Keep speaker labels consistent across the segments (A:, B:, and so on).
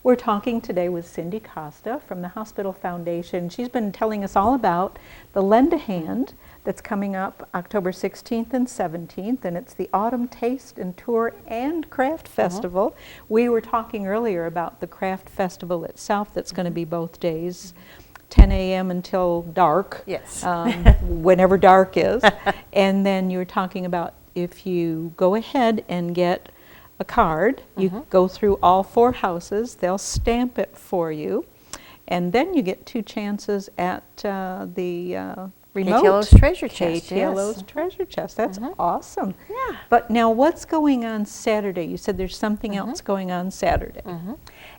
A: We're talking today with Cindy Costa from the Hospital Foundation. She's been telling us all about the Lend a Hand that's coming up October 16th and 17th, and it's the Autumn Taste and Tour and Craft Festival. We were talking earlier about the Craft Festival itself that's going to be both days, 10 a.m. until dark.
B: Yes.
A: Whenever dark is. And then you were talking about if you go ahead and get a card, you go through all 4 houses, they'll stamp it for you, and then you get 2 chances at the remote
B: KTLO's treasure chest.
A: KTLO's
B: yes.
A: treasure chest. That's awesome.
B: Yeah.
A: But now what's going on Saturday? You said there's something else going on Saturday.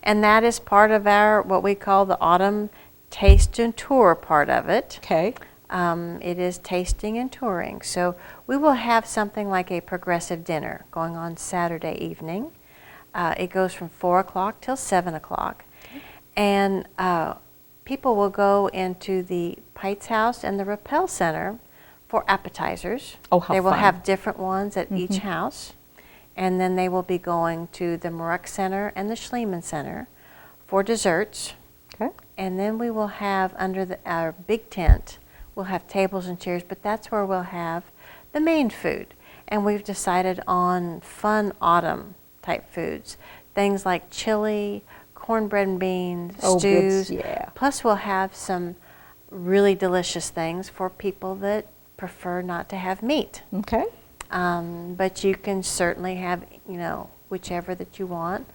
B: And that is part of our, what we call the Autumn Taste and Tour part of it.
A: Okay.
B: It is tasting and touring. So we will have something like a progressive dinner going on Saturday evening. It goes from 4 o'clock till 7 o'clock. And people will go into the Pites House and the Rappel Center for appetizers.
A: Oh, how
B: They will
A: fun.
B: have different ones at each house. And then they will be going to the Muruck Center and the Schliemann Center for desserts.
A: Okay.
B: And then we will have under our big tent, we'll have tables and chairs, but that's where we'll have the main food. And we've decided on fun autumn type foods. Things like chili, cornbread and beans, stews.
A: Yeah.
B: Plus we'll have some really delicious things for people that prefer not to have meat.
A: Okay.
B: But you can certainly have, you know, whichever that you want.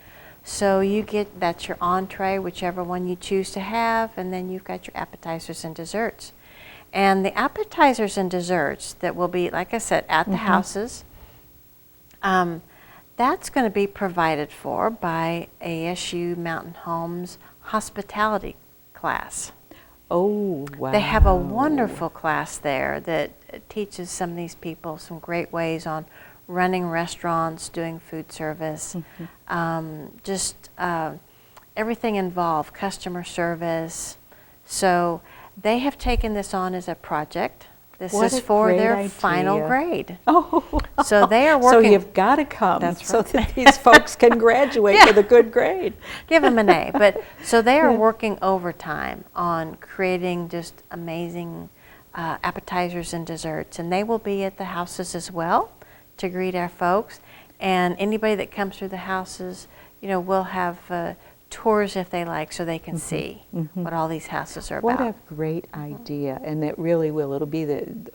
B: So you get, that's your entree, whichever one you choose to have, and then you've got your appetizers and desserts. And the appetizers and desserts that will be, like I said, at the houses, that's going to be provided for by ASU Mountain Homes hospitality class.
A: Oh, wow.
B: They have a wonderful class there that teaches some of these people some great ways on running restaurants, doing food service, everything involved, customer service. So they have taken this on as a project. This
A: What
B: is
A: a
B: for
A: great
B: their final
A: idea.
B: grade.
A: Oh,
B: So they are working.
A: So you've got to come
B: That's
A: so
B: right.
A: that these folks can graduate with a good grade.
B: Give them an A. But so they are working overtime on creating just amazing appetizers and desserts, and they will be at the houses as well to greet our folks. And anybody that comes through the houses, you know, will have tours if they like, so they can see what all these houses are
A: What
B: about.
A: a great idea, and it really will. It'll be the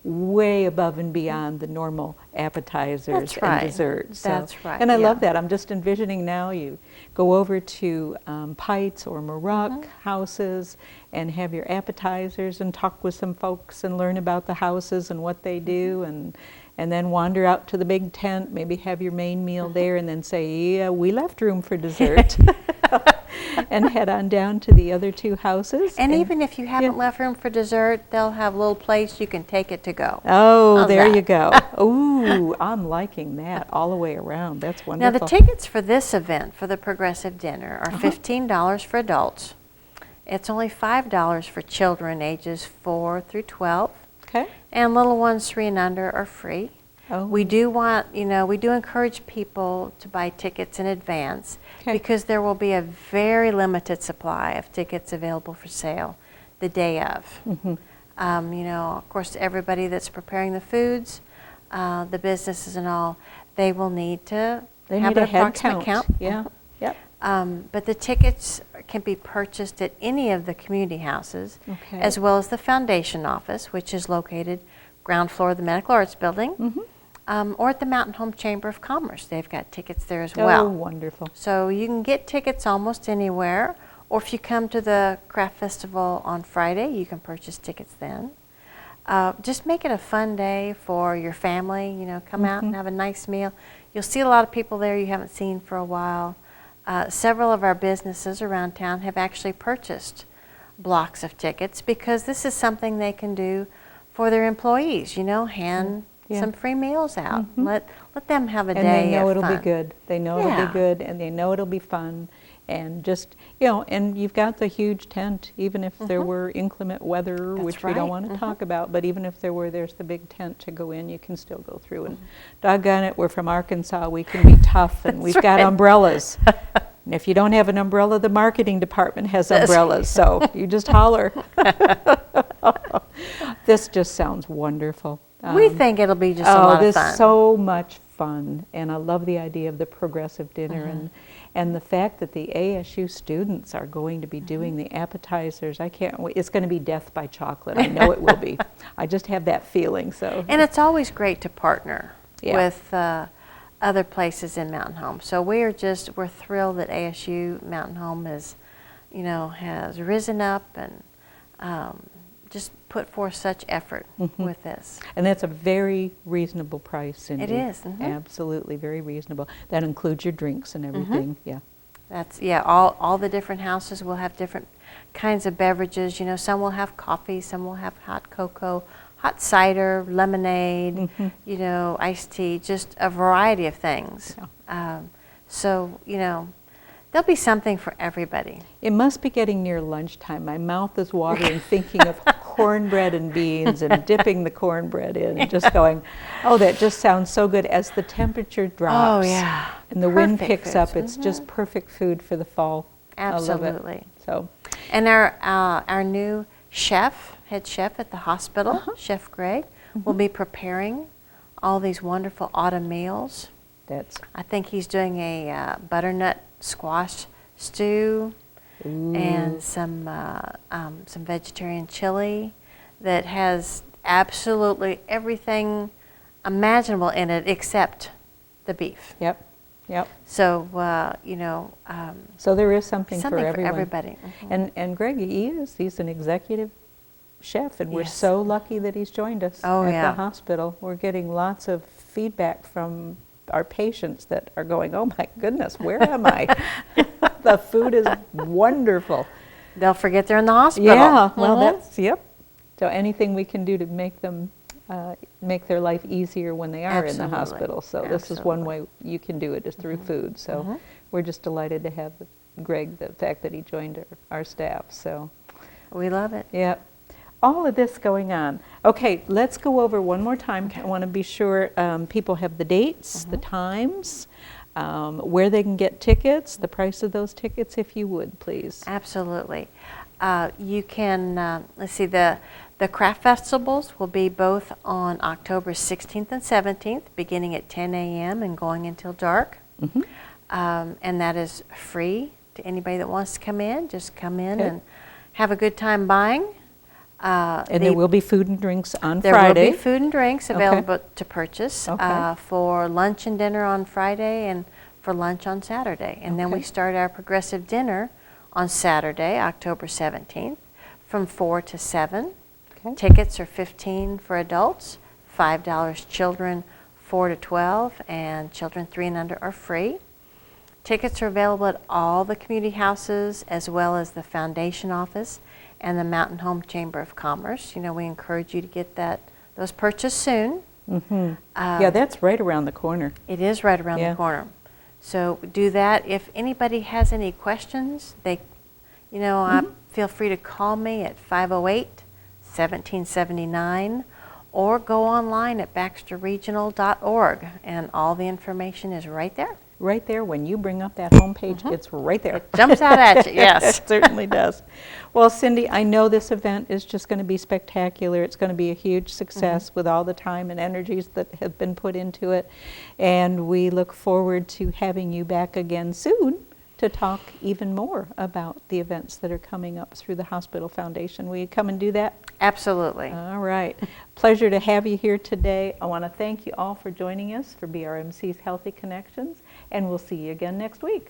A: way above and beyond the normal appetizers
B: That's right.
A: and desserts. So-
B: That's right,
A: And I
B: yeah.
A: love that. I'm just envisioning now you go over to Pites or Muruck houses and have your appetizers and talk with some folks and learn about the houses and what they do, and then wander out to the big tent, maybe have your main meal there, and then say, yeah, we left room for dessert. And head on down to the other 2 houses.
B: And even if you haven't left room for dessert, they'll have little plates you can take it to go.
A: Oh,
B: How's
A: there
B: that?
A: you go. Ooh, I'm liking that all the way around. That's
B: Now
A: wonderful.
B: the tickets for this event, for the progressive dinner, are $15 for adults. It's only $5 for children ages 4 through 12.
A: Okay.
B: And little ones 3 and under are free.
A: Oh.
B: We do want, you know, we do encourage people to buy tickets in advance
A: Okay.
B: because there will be a very limited supply of tickets available for sale the day of. You know, of course, everybody that's preparing the foods, the businesses and all, they will need to
A: They
B: have
A: need
B: an
A: a head
B: approximate count.
A: Yeah. Yep.
B: But the tickets can be purchased at any of the community houses,
A: Okay.
B: as well as the foundation office, which is located ground floor of the Medical Arts Building, or at the Mountain Home Chamber of Commerce. They've got tickets there as
A: Oh,
B: well.
A: wonderful.
B: So you can get tickets almost anywhere, or if you come to the Craft Festival on Friday, you can purchase tickets then. Just make it a fun day for your family. You know, come out and have a nice meal. You'll see a lot of people there you haven't seen for a while. Several of our businesses around town have actually purchased blocks of tickets because this is something they can do for their employees, you know, hand some free meals out. Let them have a
A: And
B: day
A: they know
B: of
A: it'll
B: fun.
A: be good. They know it'll be good, and they know it'll be fun. And just, you know, and you've got the huge tent, even if there were inclement weather,
B: That's
A: which we don't
B: right.
A: want to talk about, but even if there were, there's the big tent to go in, you can still go through. And doggone it, we're from Arkansas, we can be tough, and we've got
B: right.
A: umbrellas. And if you don't have an umbrella, the marketing department has umbrellas, so you just holler. This just sounds wonderful.
B: We think it'll be just a lot of fun.
A: This is so much fun, and I love the idea of the progressive dinner and the fact that the ASU students are going to be doing the appetizers. I can't wait. It's going to be death by chocolate. I know it will be. I just have that feeling. So.
B: And it's always great to partner with other places in Mountain Home. So we're thrilled that ASU Mountain Home has risen up and just put forth such effort with this.
A: And that's a very reasonable price, Cindy.
B: It is.
A: Absolutely, very reasonable. That includes your drinks and everything. Yeah.
B: That's all the different houses will have different kinds of beverages. Some will have coffee, some will have hot cocoa, hot cider, lemonade, iced tea, just a variety of things. Yeah. So, there'll be something for everybody.
A: It must be getting near lunchtime. My mouth is watering thinking of cornbread and beans and dipping the cornbread in and just going, oh, that just sounds so good as the temperature drops.
B: Oh, yeah.
A: And the wind picks up. It's just perfect food for the fall.
B: Absolutely.
A: I love it. So.
B: And our new head chef at the hospital, Chef Greg, will be preparing all these wonderful autumn meals. I think he's doing a butternut squash stew and some vegetarian chili that has absolutely everything imaginable in it except the beef.
A: Yep.
B: So
A: so there is something for
B: everyone.
A: everybody. And Greg, he's an executive chef, and we're so lucky that he's joined us at the hospital. We're getting lots of feedback from our patients that are going, oh my goodness, where am I? The food is wonderful.
B: They'll forget they're in the hospital.
A: Yeah, well, so anything we can do to make them make their life easier when they are in the hospital. So this is one way you can do it, is through food. So we're just delighted to have Greg, the fact that he joined our staff. So
B: we love it.
A: Yeah. All of this going on. Okay, let's go over one more time. I want to be sure people have the dates, the times, where they can get tickets, the price of those tickets, if you would, please.
B: Absolutely. You can, let's see, the craft festivals will be both on October 16th and 17th, beginning at 10 a.m. and going until dark. And that is free to anybody that wants to come in. Just come in and have a good time buying.
A: And there will be food and drinks on
B: Friday. There will be food and drinks available to purchase for lunch and dinner on Friday and for lunch on Saturday. And then we start our progressive dinner on Saturday, October 17th, from 4 to 7. Tickets are $15 for adults, $5 children 4 to 12, and children 3 and under are free. Tickets are available at all the community houses as well as the foundation office and the Mountain Home Chamber of Commerce. We encourage you to get those purchased soon.
A: Yeah, that's right around the corner.
B: It is right around the corner. So do that. If anybody has any questions, they, feel free to call me at 508-1779 or go online at baxterregional.org, and all the information is right there.
A: Right there, when you bring up that homepage, it's right there.
B: It jumps out at you, yes.
A: It certainly does. Well, Cindy, I know this event is just going to be spectacular. It's going to be a huge success with all the time and energies that have been put into it. And we look forward to having you back again soon to talk even more about the events that are coming up through the Hospital Foundation. Will you come and do that?
B: Absolutely.
A: All right. Pleasure to have you here today. I want to thank you all for joining us for BRMC's Healthy Connections, and we'll see you again next week.